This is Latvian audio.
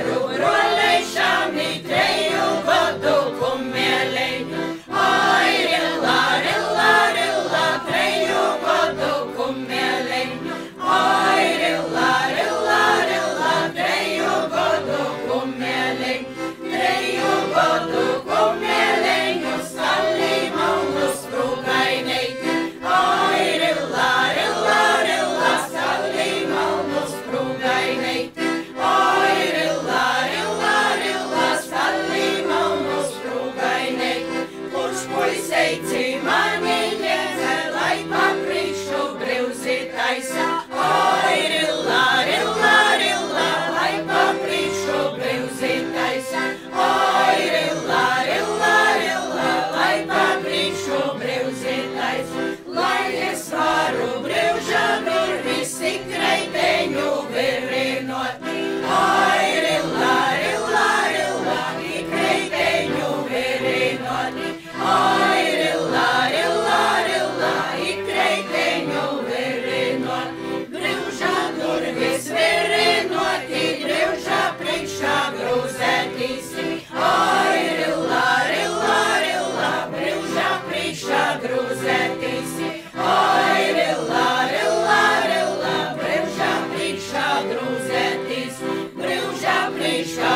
varu brolēšam I treju godu kumeliņu. Ai, rilla, rilla, rilla, treju godu kumeliņu. Ai, rilla, rilla, rilla, treju godu kumeliņu. Treju godu kumeliņu, stalī malnu sprūgaineit. Ai, rilla, rilla, rilla, stalī malnu sprūgaineit. Ai, rilla, rilla, rilla, stalī malnu sprūgaineit. Kurš puiseici mani liedze, lai papriekšu brivzi taisa. Ai, rilla, rilla, rilla, lai papriekšu brivzi taisa. Ai, rilla, rilla, rilla, lai papriekšu brivzi taisa. Lai es varu brivža durvis tik reiteņu virinot. Ai, rilla, rilla, rilla, tik reiteņu virinot. Ai, rilla, rilla, rilla, tik reiteņu virinot. Brivža durvis virinot, brivža priekšā grūzētīs. Ai, rilla, rilla, rilla, brivža priekšā grūzētīs. Ai, rilla, rilla, rilla, brivža priekšā grūzētīs. Brivža priekšā